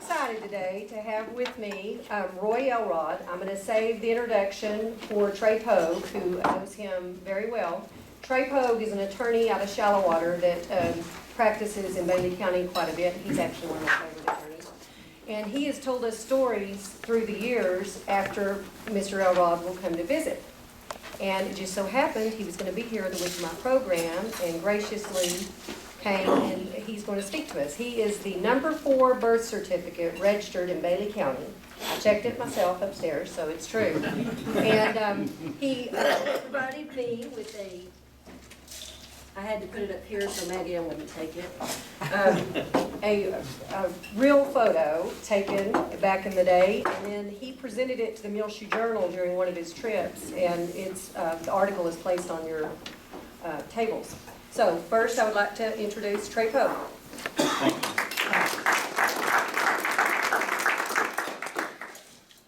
excited today to have with me Roy Elrod. I'm going to save the introduction for Trey Pogue, who knows him very well. Trey Pogue is an attorney out of Shallowater that practices in Bailey County quite a bit. He's actually one of my favorite attorneys. And he has told us stories through the years after Mr. Elrod will come to visit. And it just so happened he was going to be here the week of my program and graciously came and he's going to speak to us. He is the number 4 birth certificate registered in Bailey County. I checked it myself upstairs, so it's true. And he provided me with I had to put it up here so Maggie wouldn't take it, a real photo taken back in the day, and then he presented it to the Muleshoe Journal during one of his trips, and the article is placed on your tables. So first I would like to introduce Trey Pogue.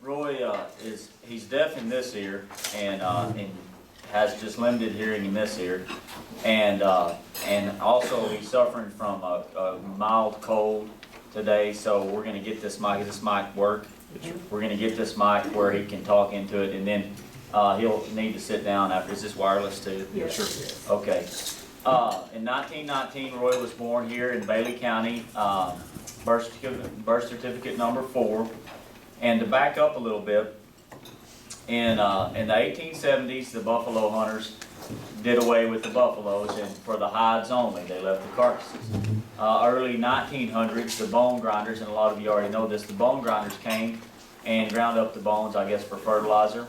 Roy he's deaf in this ear and has just limited hearing in this ear, and also he's suffering from a mild cold today. So we're going to get this mic work. We're going to get this mic where he can talk into it, and then he'll need to sit down after. Is this wireless too? Yeah, sure. Okay. In 1919, Roy was born here in Bailey County, birth certificate number 4. And to back up a little bit, in the 1870s, the buffalo hunters did away with the buffaloes, and for the hides only, they left the carcasses. Early 1900s, the bone grinders, and a lot of you already know this, the bone grinders came and ground up the bones, I guess, for fertilizer.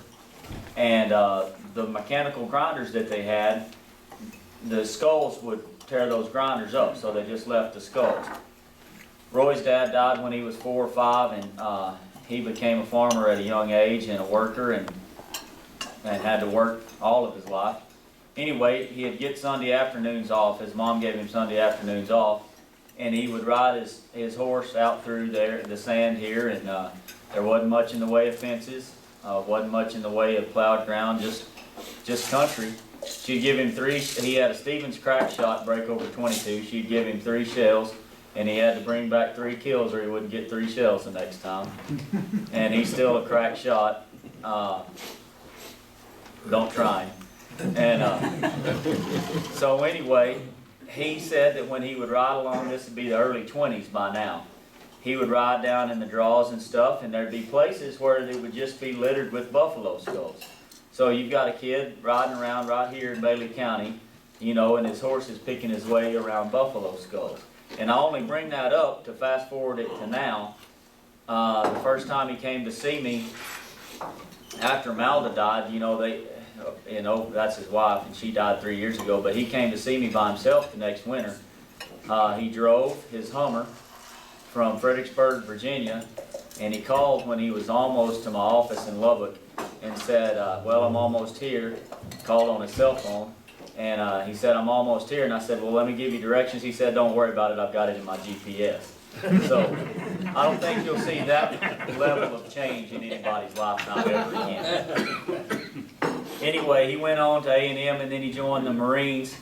And the mechanical grinders that they had, the skulls would tear those grinders up, so they just left the skulls. Roy's dad died when he was 4 or 5, and he became a farmer at a young age and a worker, and had to work all of his life. Anyway, he'd get Sunday afternoons off. His mom gave him Sunday afternoons off, and he would ride his horse out through the sand here, and there wasn't much in the way of fences, wasn't much in the way of plowed ground, just country. She'd give him 3, he had a Stevens crack shot break over 22. She'd give him 3 shells, and he had to bring back 3 kills or he wouldn't get 3 shells the next time. And he's still a crack shot. Don't try him. And so anyway, he said that when he would ride along, this would be the early 20s by now, he would ride down in the draws and stuff, and there'd be places where they would just be littered with buffalo skulls. So you've got a kid riding around right here in Bailey County, you know, and his horse is picking his way around buffalo skulls. And I only bring that up to fast forward it to now. The first time he came to see me after Malda died, that's his wife, and she died 3 years ago, but he came to see me by himself the next winter. He drove his Hummer from Fredericksburg, Virginia, and he called when he was almost to my office in Lubbock and said, well, I'm almost here. Called on his cell phone, and he said, I'm almost here. And I said, well, let me give you directions. He said, don't worry about it, I've got it in my GPS. So I don't think you'll see that level of change in anybody's lifetime ever again. Anyway, he went on to A&M, and then he joined the Marines.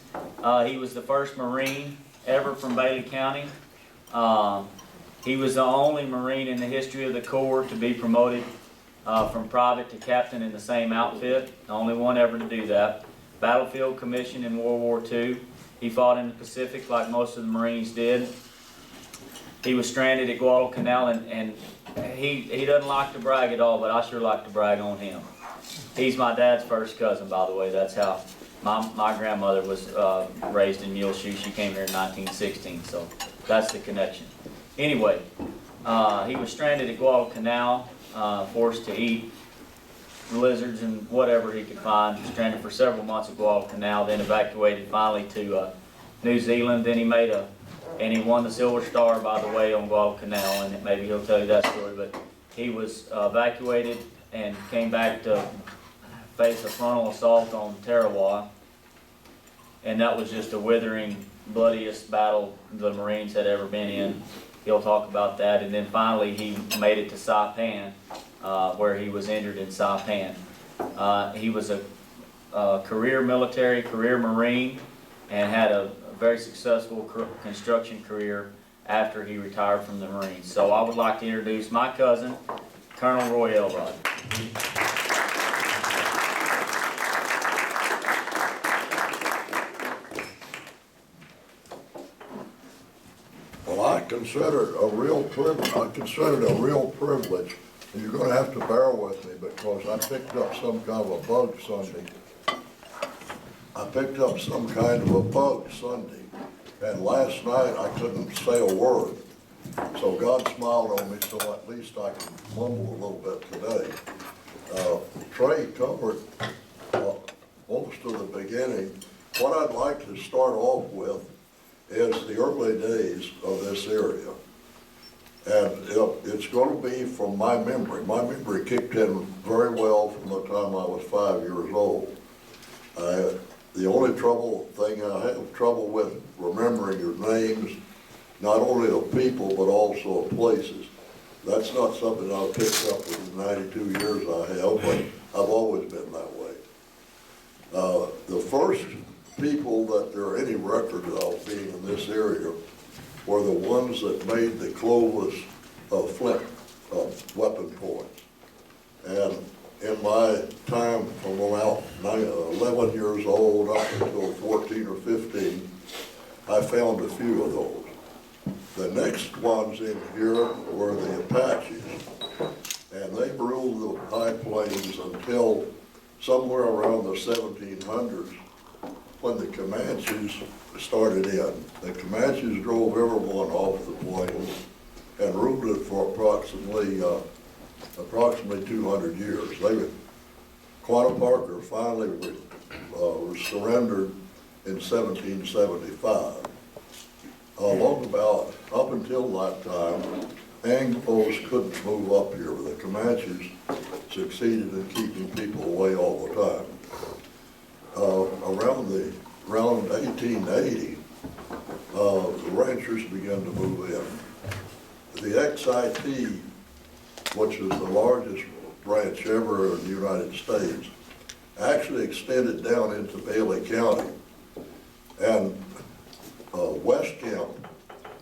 He was the first Marine ever from Bailey County. He was the only Marine in the history of the Corps to be promoted from private to captain in the same outfit. The only one ever to do that. Battlefield commission in World War II. He fought in the Pacific like most of the Marines did. He was stranded at Guadalcanal, and he doesn't like to brag at all, but I sure like to brag on him. He's my dad's first cousin, by the way. That's how my grandmother was raised in Muleshoe. She came here in 1916, so that's the connection. Anyway, he was stranded at Guadalcanal, forced to eat lizards and whatever he could find, stranded for several months at Guadalcanal, then evacuated finally to New Zealand. Then he won the Silver Star, by the way, on Guadalcanal, and maybe he'll tell you that story, but he was evacuated and came back to face a frontal assault on Tarawa, and that was just the withering, bloodiest battle the Marines had ever been in. He'll talk about that. And then finally he made it to Saipan, where he was injured in Saipan. He was a career military, career Marine, and had a very successful construction career after he retired from the Marines. So I would like to introduce my cousin, Colonel Roy Elrod. Well, I consider it a real privilege, and you're gonna have to bear with me because I picked up some kind of a bug Sunday. And last night I couldn't say a word. So God smiled on me, so at least I can mumble a little bit today. Trey covered most of the beginning. What I'd like to start off with is the early days of this area. And it's going to be from my memory. My memory kicked in very well from the time I was 5 years old. The only thing I have trouble with remembering your names, not only of people, but also of places. That's not something I've picked up in the 92 years I have, but I've always been that way. The first people that there are any record of being in this area were the ones that made the cloveless flint weapon points. And in my time from about 11 years old up until 14 or 15, I found a few of those. The next ones in here were the Apaches, and they ruled the high plains until somewhere around the 1700s when the Comanches started in. The Comanches drove everyone off the plains and ruled it for approximately 200 years. Quanah Parker finally was surrendered in 1775. Up until that time, Anglos couldn't move up here, but the Comanches succeeded in keeping people away all the time. Around 1880, the ranchers began to move in. The XIT, which is the largest branch ever in the United States, actually extended down into Bailey County. And West Camp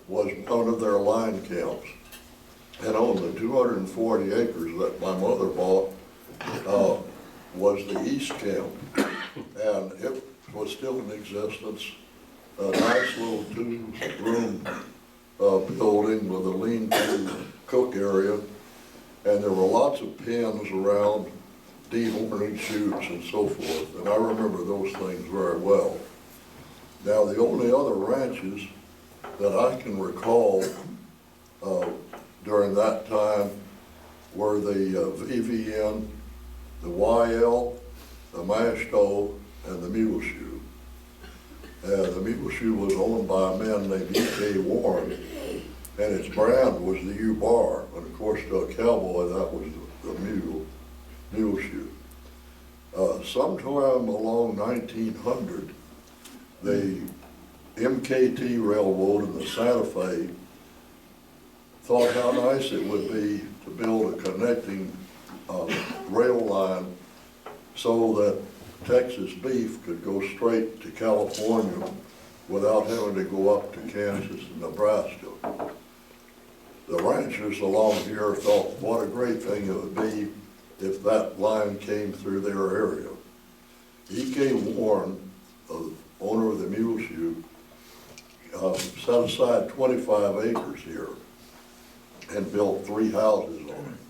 was one of their line camps. And on the 240 acres that my mother bought was the East Camp. And it was still in existence, a nice little two-room building with a lean-to cook area. And there were lots of pens around, dehorning chutes and so forth. And I remember those things very well. Now, the only other ranches that I can recall during that time were the VVN, the YL, the Mashto, and the Muleshoe. The Muleshoe was owned by a man named E.K. Warren, and its brand was the U-Bar. And of course, to a cowboy, that was the Muleshoe. Sometime along 1900, the MKT Railroad and the Santa Fe thought how nice it would be to build a connecting rail line so that Texas beef could go straight to California without having to go up to Kansas and Nebraska. The ranchers along here thought what a great thing it would be if that line came through their area. E.K. Warren, the owner of the Muleshoe, set aside 25 acres here and built 3 houses on it.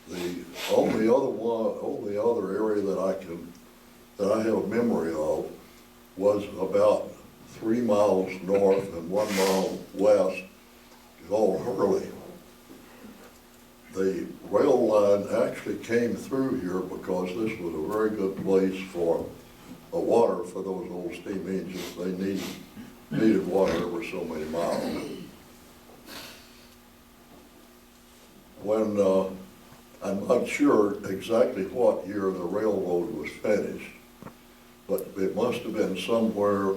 The only other area that I have memory of was about 3 miles north and 1 mile west, called Hurley. The rail line actually came through here because this was a very good place for water for those old steam engines. They needed water every so many miles. When I'm not sure exactly what year the railroad was finished, but it must have been somewhere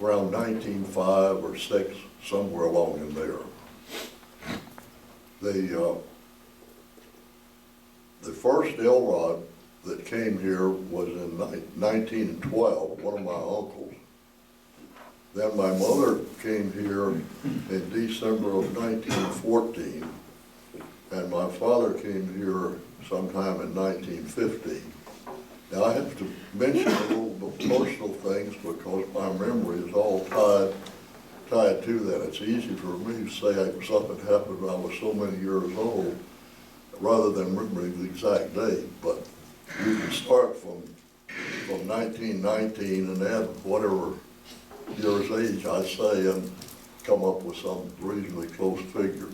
around 1905 or 6, somewhere along in there. The first Elrod that came here was in 1912, one of my uncles. Then my mother came here in December of 1914, and my father came here sometime in 1915. Now, I have to mention a little bit personal things because my memory is all tied to that. It's easy for me to say something happened when I was so many years old, rather than remembering the exact date. But you can start from 1919 and add whatever year's age I say and come up with some reasonably close figure.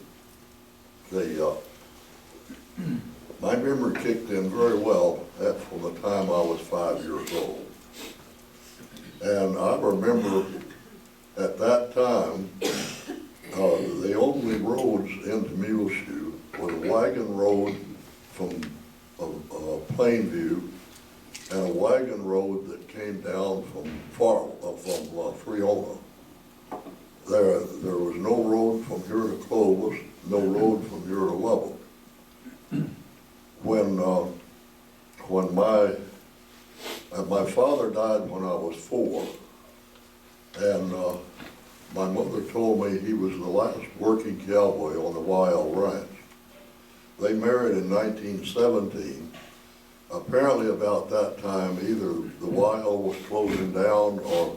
My memory kicked in very well from the time I was 5 years old. And I remember at that time, the only roads into Muleshoe were the wagon road from Plainview and a wagon road that came down from Freona. There was no road from here to Clovis, no road from here to Lubbock. When my father died when I was 4, and my mother told me he was the last working cowboy on the YL Ranch. They married in 1917. Apparently about that time, either the YL was closing down or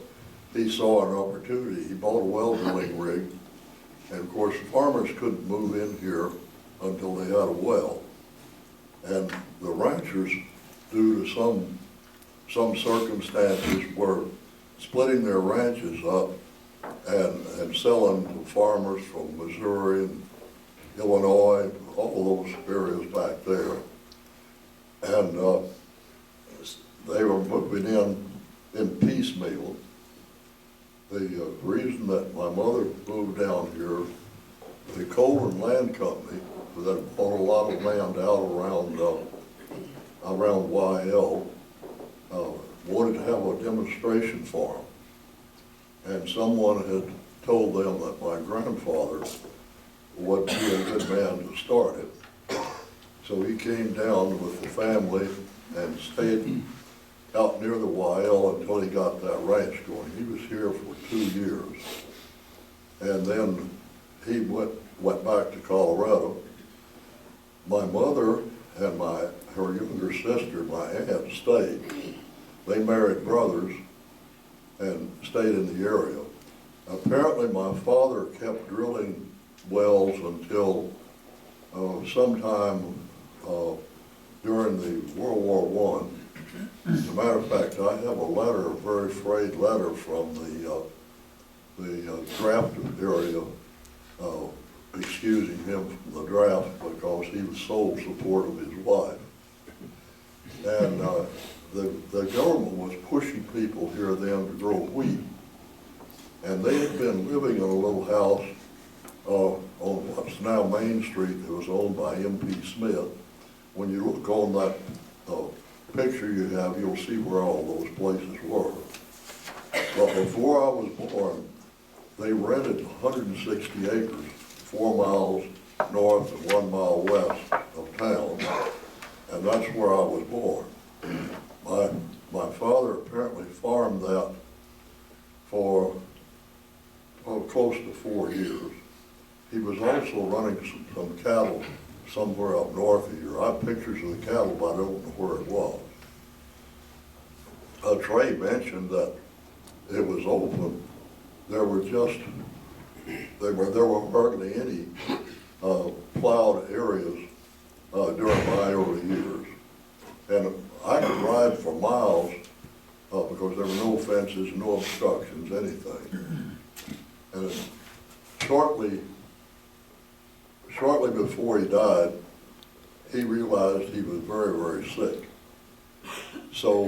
he saw an opportunity. He bought a well drilling rig, and of course the farmers couldn't move in here until they had a well. And the ranchers, due to some circumstances, were splitting their ranches up and selling to farmers from Missouri and Illinois, all those areas back there. And they were moving in piecemeal. The reason that my mother moved down here, the Colburn Land Company, that bought a lot of land out around YL, wanted to have a demonstration farm. And someone had told them that my grandfather would be a good man to start it. So he came down with the family and stayed out near the YL until he got that ranch going. He was here for 2 years. And then he went back to Colorado. My mother and her younger sister, my aunt, stayed. They married brothers and stayed in the area. Apparently my father kept drilling wells until sometime during the World War I. As a matter of fact, I have a letter, a very frayed letter from the draft area excusing him from the draft because he was sole support of his wife. And the government was pushing people here then to grow wheat. And they had been living in a little house on what's now Main Street that was owned by M.P. Smith. When you look on that picture you have, you'll see where all those places were. But before I was born, they rented 160 acres, 4 miles north and 1 mile west of town, and that's where I was born. My father apparently farmed that for close to 4 years. He was also running some cattle somewhere up north of here. I have pictures of the cattle, but I don't know where it was. Trey mentioned that it was open. There were hardly any plowed areas during my early years. And I could ride for miles because there were no fences, no obstructions, anything. And shortly before he died, he realized he was very, very sick. So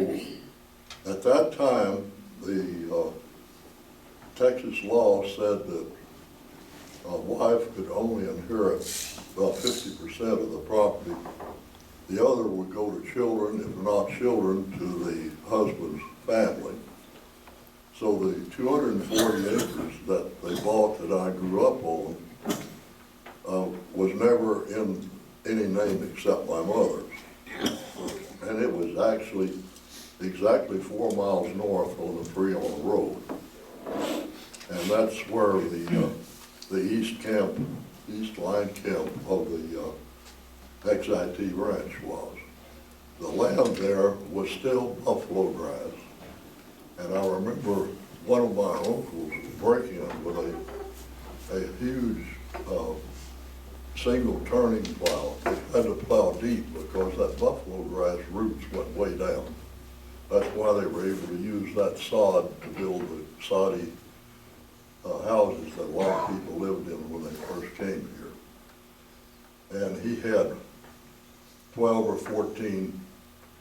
at that time, the Texas law said that a wife could only inherit about 50% of the property. The other would go to children, if not children, to the husband's family. So the 240 acres that they bought that I grew up on was never in any name except my mother's. And it was actually exactly 4 miles north on the Freona Road. that's where the east line camp of the XIT ranch was. The land there was still buffalo grass, and I remember one of my uncles breaking in with a huge single turning plow. They had to plow deep because that buffalo grass roots went way down. That's why they were able to use that sod to build the soddy houses that a lot of people lived in when they first came here. And he had 12 or 14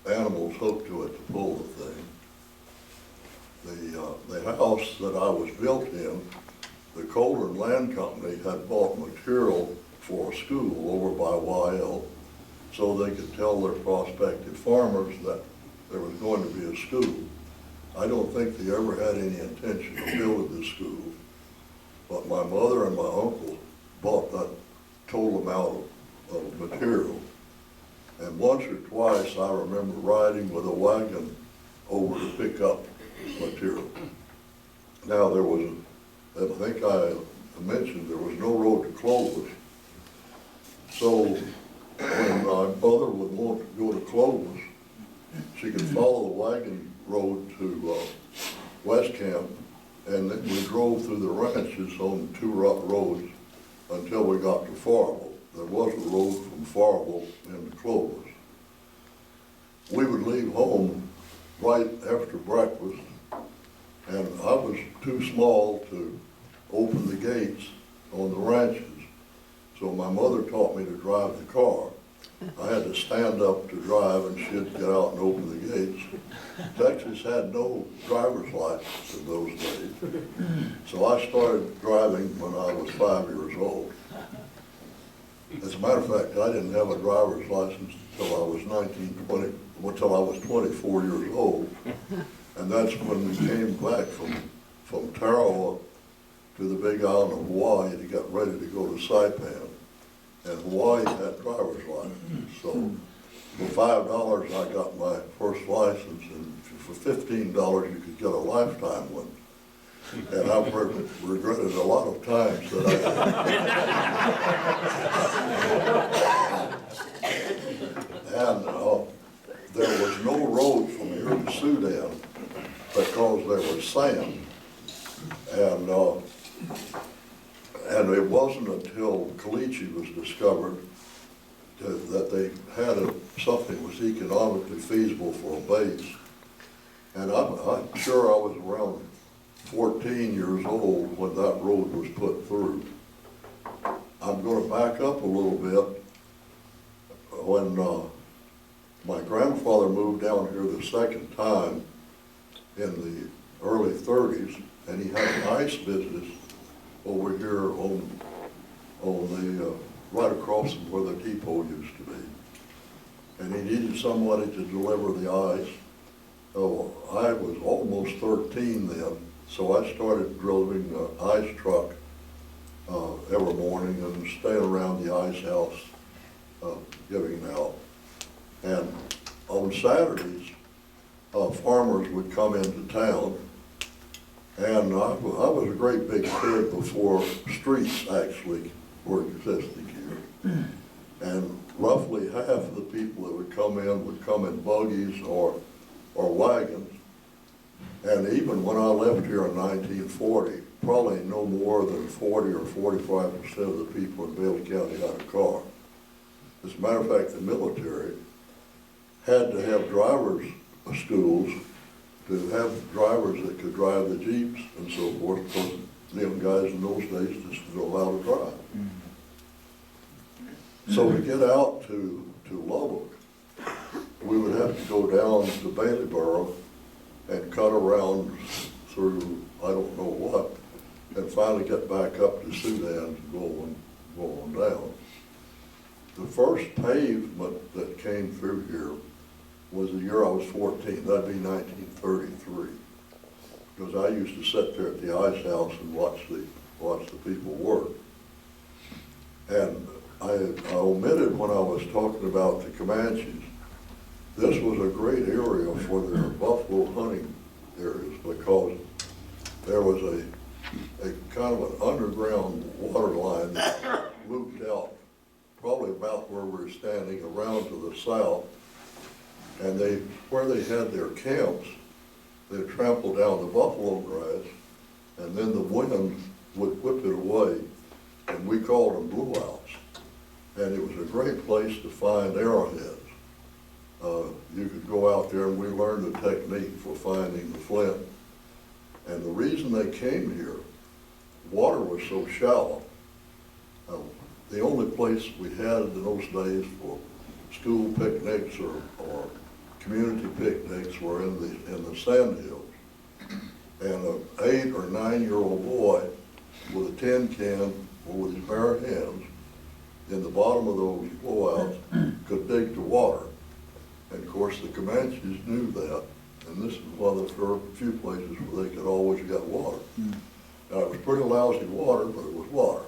animals hooked to it to pull the thing. The house that I was built in, the Colburn Land Company had bought material for a school over by YL, so they could tell their prospective farmers that there was going to be a school. I don't think they ever had any intention of building the school, but my mother and my uncle bought that total amount of material. And once or twice I remember riding with a wagon over to pick up material. Now there was, I think I mentioned, there was no road to Clovis. So when my mother would want to go to Clovis, she could follow the wagon road to West Camp, and then we drove through the ranches on 2 roads until we got to Farwell. There was a road from Farwell into Clovis. We would leave home right after breakfast, and I was too small to open the gates on the ranches. So my mother taught me to drive the car. I had to stand up to drive, and she'd get out and open the gates. Texas had no driver's license in those days. So I started driving when I was 5 years old. As a matter of fact, I didn't have a driver's license until I was 24 years old. And that's when we came back from Tarawa to the big island of Hawaii to get ready to go to Saipan. And Hawaii had driver's license. So for $5 I got my first license, and for $15 you could get a lifetime one. And I've regretted a lot of times that and there was no road from here to Sudan because there was sand. And it wasn't until Caliche was discovered that they had something that was economically feasible for a base. And I'm sure I was around 14 years old when that road was put through. I'm going to back up a little bit. When my grandfather moved down here the second time in the early 30s, and he had an ice business over here on the right across from where the depot used to be. And he needed somebody to deliver the ice. Oh, I was almost 13 then, so I started driving the ice truck every morning and staying around the ice house giving out. And on Saturdays, farmers would come into town, and I was a great big kid before streets actually were existing here. And roughly half of the people that would come in buggies or wagons. And even when I left here in 1940, probably no more than 40 or 45% of the people in Bailey County had a car. As a matter of fact, the military had to have drivers' schools to have drivers that could drive the Jeeps and so forth, because them guys in those days just didn't know how to drive. So to get out to Lubbock, we would have to go down to Baileyboro and cut around through I don't know what, and finally get back up to Sudan to go on down. The first pavement that came through here was the year I was 14, that'd be 1933. Because I used to sit there at the ice house and watch the people work. And I omitted when I was talking about the Comanches. This was a great area for their buffalo hunting areas because there was a kind of an underground water line that looped out probably about where we're standing around to the south. And where they had their camps, they trampled down the buffalo grass, and then the wind would whip it away, and we called them blowouts. And it was a great place to find arrowheads. You could go out there and we learned the technique for finding the flint. And the reason they came here, water was so shallow. The only place we had in those days for school picnics or community picnics were in the sand hills. And an 8 or 9-year-old boy with a tin can or with his bare hands in the bottom of those blowouts could dig to water. And of course the Comanches knew that, and this is one of the few places where they could always get water. Now it was pretty lousy water, but it was water.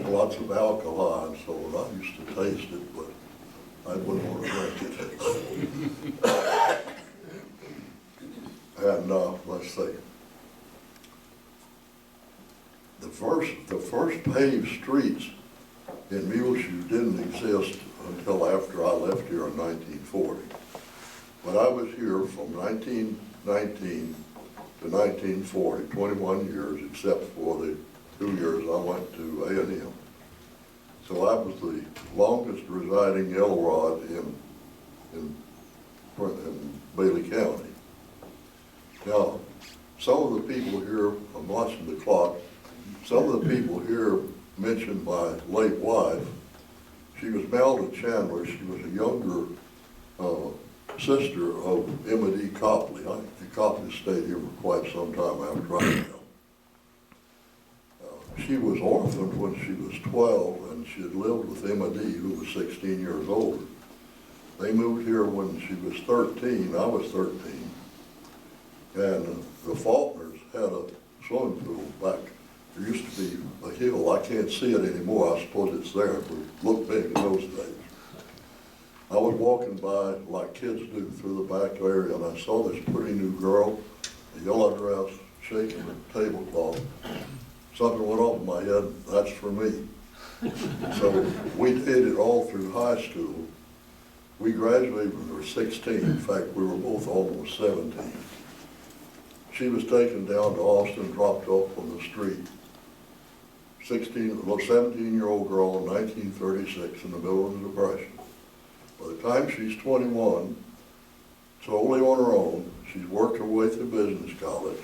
Lots of alkali and so on. I used to taste it, but I wouldn't want to drink it. And let's see. The first paved streets in Muleshoe didn't exist until after I left here in 1940. But I was here from 1919 to 1940, 21 years, except for the 2 years I went to A&M. So I was the longest residing Elrod in Bailey County. Now, some of the people here, I'm watching the clock, some of the people here mentioned my late wife. She was Melda Chandler. She was a younger sister of Emma D. Copley. The Copley stayed here for quite some time after I left. She was orphaned when she was 12, and she had lived with Emma D., who was 16 years older. They moved here when she was 13. I was 13. And the Faulkners had a swimming pool back. There used to be a hill. I can't see it anymore. I suppose it's there. It looked big in those days. I was walking by like kids do through the back area, and I saw this pretty new girl, a yellow dress, shaking the tablecloth. Something went off in my head, that's for me. So we dated all through high school. We graduated when we were 16. In fact, we were both almost 17. She was taken down to Austin, dropped off on the street. 17-year-old girl in 1936 in the middle of the Depression. By the time she's 21, totally on her own, she's worked her way through business college.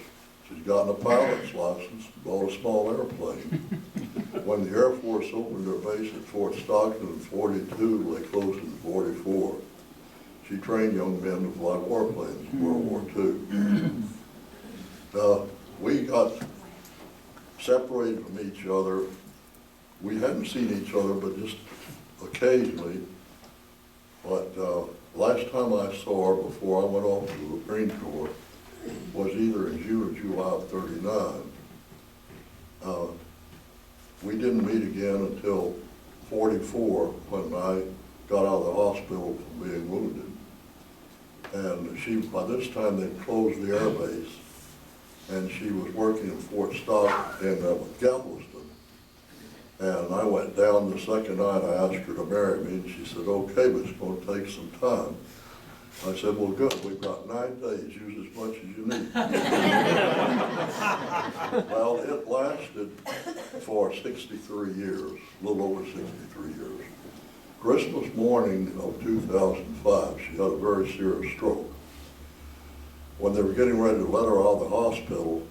She's gotten a pilot's license, bought a small airplane. When the Air Force opened their base at Fort Stockton in 42, they closed in 44. She trained young men to fly warplanes in World War II. We got separated from each other. We hadn't seen each other, but just occasionally. But last time I saw her before I went off to the Marine Corps was either in June or July of 39. We didn't meet again until 44 when I got out of the hospital from being wounded. And by this time they'd closed the air base, and she was working in Fort Stockton in Galveston. And I went down the second night, I asked her to marry me, and she said, okay, but it's going to take some time. I said, well, good, we've got 9 days, use as much as you need. Well, it lasted for 63 years, a little over 63 years. Christmas morning of 2005, she had a very serious stroke. When they were getting ready to let her out of the hospital,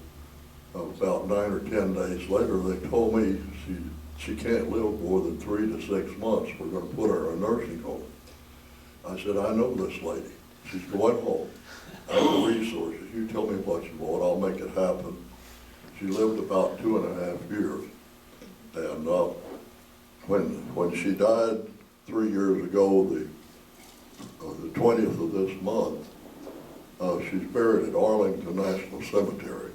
about 9 or 10 days later, they told me she can't live more than 3 to 6 months. We're going to put her in a nursing home. I said, I know this lady. She's going home. I have the resources. You tell me what you want. I'll make it happen. She lived about 2.5 years. And when she died 3 years ago, the 20th of this month, she's buried at Arlington National Cemetery.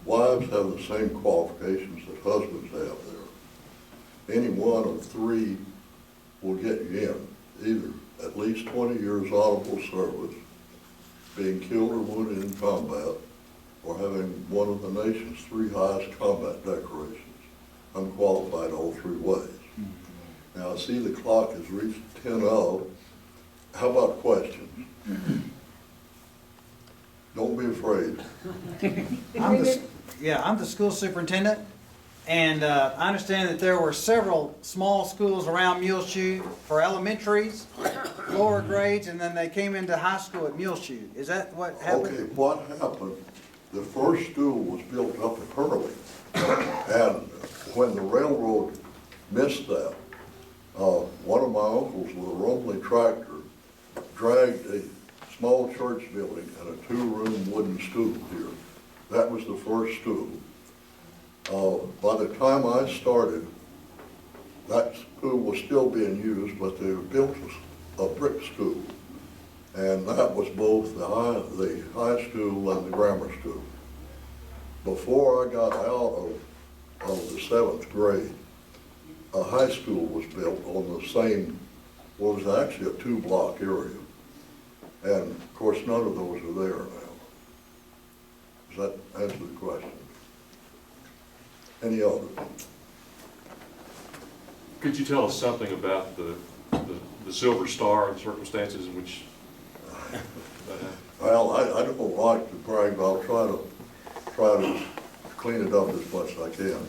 Wives have the same qualifications that husbands have there. Any one of 3 will get you in, either at least 20 years honorable service, being killed or wounded in combat, for having one of the nation's 3 highest combat decorations, unqualified all 3 ways. Now, I see the clock has reached 10:00. How about questions? Don't be afraid. I'm the school superintendent, and I understand that there were several small schools around Muleshoe for elementaries, lower grades, and then they came into high school at Muleshoe. Is that what happened? Okay, what happened, the first school was built up in Hurley, and when the railroad missed that, one of my uncles with a Romeley tractor dragged a small church building and a 2-room wooden school here. That was the first school. By the time I started, that school was still being used, but they built a brick school. And that was both the high school and the grammar school. Before I got out of the 7th grade, a high school was built on the same, well, it was actually a 2-block area. And of course, none of those are there now. Does that answer the question? Any others? Could you tell us something about the Silver Star and circumstances in which that happened? Well, I don't like to brag, but I'll try to clean it up as much as I can.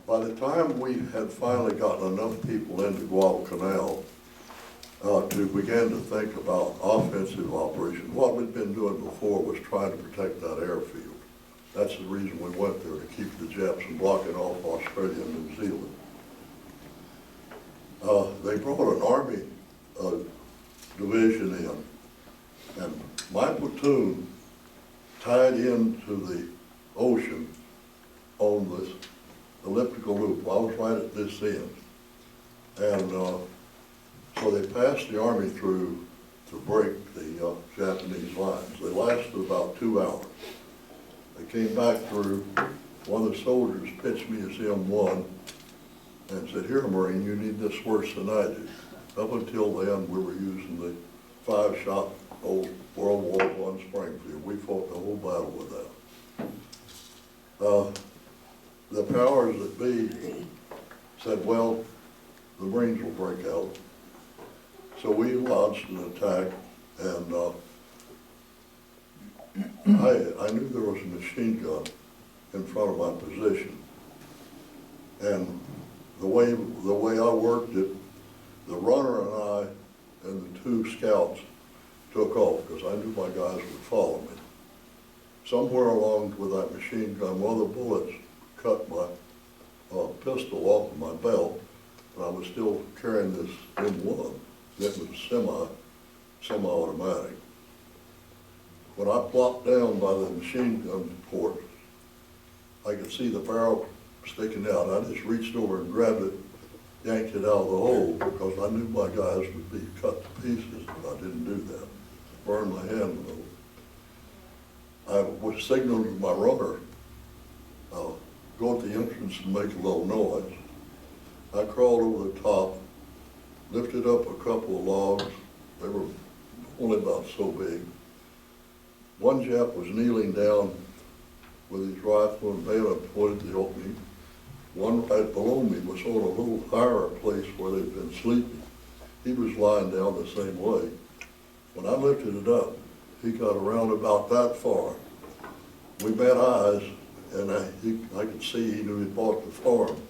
By the time we had finally gotten enough people into Guadalcanal to begin to think about offensive operations, what we'd been doing before was trying to protect that airfield. That's the reason we went there, to keep the Japs from blocking off Australia and New Zealand. They brought an Army division in, and my platoon tied into the ocean on this elliptical loop. I was right at this end. And so they passed the Army through to break the Japanese lines. They lasted about 2 hours. They came back through. One of the soldiers pitched me as M1 and said, "Here, Marine, you need this worse than I do." Up until then, we were using the 5-shot old World War I Springfield. We fought the whole battle with that. The powers that be said, well, the Marines will break out. So we launched an attack, and I knew there was a machine gun in front of my position. And the way I worked it, the runner and I and the 2 scouts took off, because I knew my guys would follow me. Somewhere along with that machine gun, one of the bullets cut my pistol off of my belt, and I was still carrying this M1 that was semi-automatic. When I plopped down by the machine gun port, I could see the barrel sticking out. I just reached over and grabbed it, yanked it out of the hole, because I knew my guys would be cut to pieces if I didn't do that. Burned my hand with it. I was signaling to my runner, go at the entrance and make a little noise. I crawled over the top, lifted up a couple of logs. They were only about so big. One Jap was kneeling down with his rifle and bayonet pointed at the opening. One right below me was on a little higher place where they'd been sleeping. He was lying down the same way. When I lifted it up, he got around about that far. We met eyes, and I could see he knew he'd bought the farm,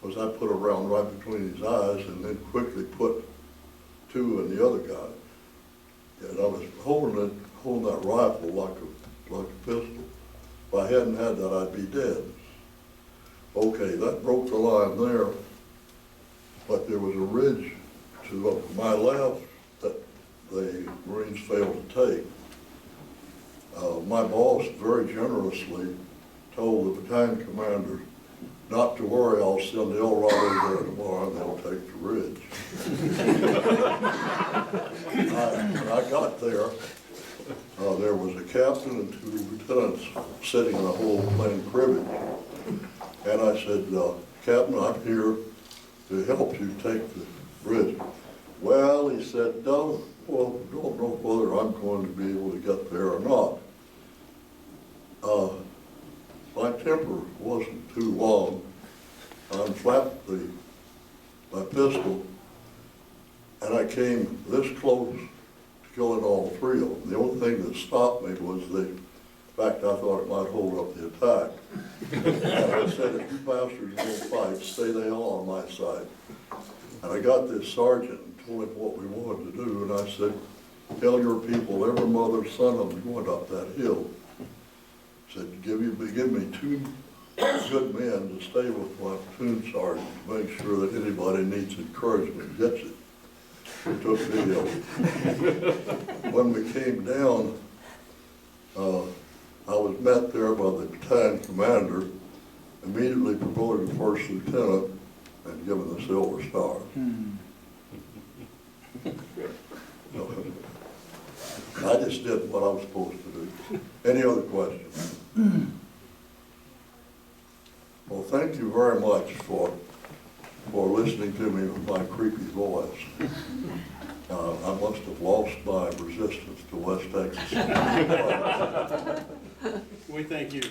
because I put a round right between his eyes and then quickly put 2 in the other guy. And I was holding that rifle like a pistol. If I hadn't had that, I'd be dead. Okay, that broke the line there, but there was a ridge to my left that the Marines failed to take. My boss very generously told the battalion commander not to worry, I'll send Elrod over there tomorrow and they'll take the ridge. When I got there, there was a captain and 2 lieutenants sitting in a whole plain cribbage. And I said, Captain, I'm here to help you take the bridge. Well, he said, don't going to be able to get there or not. My temper wasn't too long. I unflapped my pistol, and I came this close to killing all three of them. The only thing that stopped me was the fact I thought it might hold up the attack. And I said, if you bastards won't fight, stay the hell on my side. And I got this sergeant and told him what we wanted to do, and I said, tell your people every mother's son of them going up that hill. Said, give me 2 good men to stay with my platoon sergeant to make sure that anybody needs encouragement gets it. He took the hill. When we came down, I was met there by the battalion commander, immediately promoted to first lieutenant, and given the Silver Star. I just did what I was supposed to do. Any other questions? Well, thank you very much for listening to me with my creepy voice. I must have lost my resistance to West Texas. We thank you.